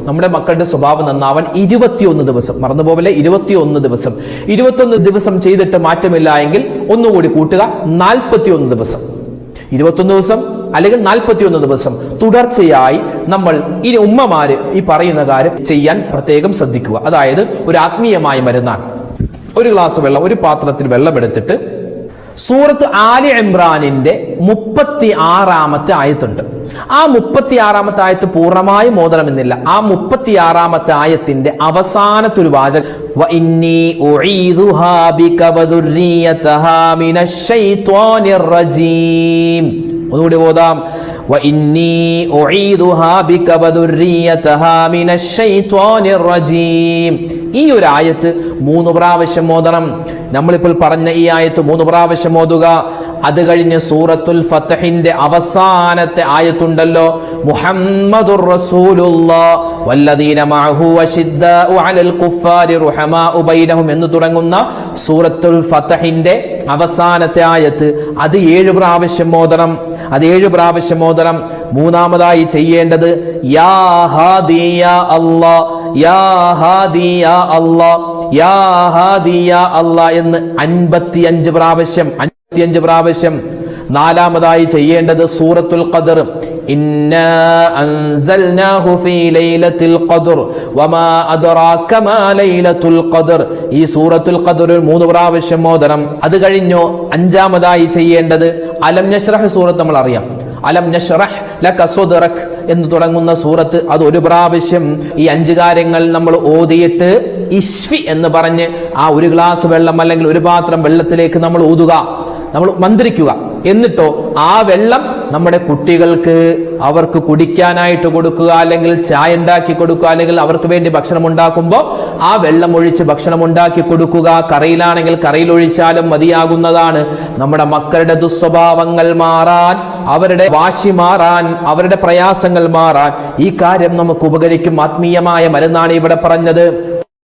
നമ്മുടെ മക്കളുടെ സ്വഭാവം നന്നാവാൻ 21 ദിവസം, മറന്നുപോകലെ 21 ദിവസം. 21 ദിവസം ചെയ്തിട്ട് മാറ്റമില്ല എങ്കിൽ ഒന്നുകൂടി കൂട്ടുക, 41 ദിവസം. 21 ദിവസം അല്ലെങ്കിൽ 41 ദിവസം തുടർച്ചയായി നമ്മൾ ഇനി ഉമ്മമാര് ഈ പറയുന്ന കാര്യം ചെയ്യാൻ പ്രത്യേകം ശ്രദ്ധിക്കുക. അതായത് ഒരു ആത്മീയമായ മരുന്നാണ്. ഒരു ഗ്ലാസ് വെള്ളം, ഒരു പാത്രത്തിൽ വെള്ളം എടുത്തിട്ട് സൂറത്ത് ആലി ഇംറാനിന്റെ 36-ാമത്തെ ആയത്തുണ്ട്. ആ 36-ാമത്തെ ആയത്ത് പൂർണ്ണമായും ഓതണമെന്നില്ല. ആ 36-ാമത്തെ ആയത്തിന്റെ അവസാനത്തെ ഒരു വാചകം, വഇന്നി ഉഈദുഹാ ബിക വദുർരിയതഹാ മിനശ് ശൈത്വാനിർ റജീം. ഒന്നുകൂടി ഓതാം, വഇന്നി ഉഈദുഹാ ബിക വദുർരിയതഹാ മിനശ് ശൈത്വാനിർ റജീം. ഈ ഒരു ആയത്ത് 3 പ്രാവശ്യം ഓതണം. നമ്മളിപ്പോൾ പറഞ്ഞ ഈ ആയത്ത് 3 പ്രാവശ്യം ഓതുക. അത് കഴിഞ്ഞ് സൂറത്തുൽ ഫത്ഹിന്റെ അവസാനത്തെ ആയത്തുണ്ടല്ലോ, മുഹമ്മദുർ റസൂലുള്ളാഹ് വല്ലദീന മഅഹു അശിദ്ദാഉ അലൽ കുഫാരി റുഹമാഉ ബൈനഹും എന്ന് തുടങ്ങുന്ന സൂറത്തുൽ ഫത്ഹിന്റെ അവസാനത്തെ ആയത്ത്, അത് 7 പ്രാവശ്യം ഓതണം. അത് 7 പ്രാവശ്യം ഓതണം. മൂന്നാമതായി ചെയ്യേണ്ടത് യാ ഹാദി യാ അല്ലാഹ്, യാ ഹാദി യാ അല്ലാഹ്, യാ ഹാദി യാ അല്ലാഹ് എന്ന് 55 പ്രാവശ്യം. നാലാമതായി ചെയ്യേണ്ടത് സൂറത്തുൽ ഖദർ, ഇന്നാ അൻസൽനാഹു ഫീ ലൈലത്തുൽ ഖദർ വമാ അദ്റാക മാ ലൈലത്തുൽ ഖദർ. ഈ സൂറത്തുൽ ഖദർ 3 പ്രാവശ്യം ഓതണം. അത് കഴിഞ്ഞു 5-ാമതായി ചെയ്യേണ്ടത് അലം നശ്റഹ് സൂറത്ത് നമ്മൾ അറിയാം. അലം നശ്റഹ് ലക സദ്റക് എന്ന് തുടങ്ങുന്ന സൂറത്ത്, അത് 1 പ്രാവശ്യം. ഈ 5 കാര്യങ്ങൾ നമ്മൾ ഓതിയിട്ട് ഇശ്ഫി എന്ന് പറഞ്ഞ് ആ ഒരു ഗ്ലാസ് വെള്ളം അല്ലെങ്കിൽ ഒരു പാത്രം വെള്ളത്തിലേക്ക് നമ്മൾ ഊതുക, നമ്മൾ മന്ത്രിക്കുക. എന്നിട്ടോ ആ വെള്ളം നമ്മുടെ കുട്ടികൾക്ക് അവർക്ക് കുടിക്കാനായിട്ട് കൊടുക്കുക, അല്ലെങ്കിൽ ചായ ഉണ്ടാക്കി കൊടുക്കുക, അല്ലെങ്കിൽ അവർക്ക് വേണ്ടി ഭക്ഷണം ഉണ്ടാക്കുമ്പോൾ ആ വെള്ളം ഒഴിച്ച് ഭക്ഷണം ഉണ്ടാക്കി കൊടുക്കുക. കറിയിലാണെങ്കിൽ കറിയിൽ ഒഴിച്ചാലും മതിയാകുന്നതാണ്. നമ്മുടെ മക്കളുടെ ദുസ്വഭാവങ്ങൾ മാറാൻ, അവരുടെ വാശി മാറാൻ, അവരുടെ പ്രയാസങ്ങൾ മാറാൻ ഈ കാര്യം നമുക്ക് ഉപകരിക്കും. ആത്മീയമായ മരുന്നാണ് ഇവിടെ പറഞ്ഞത്.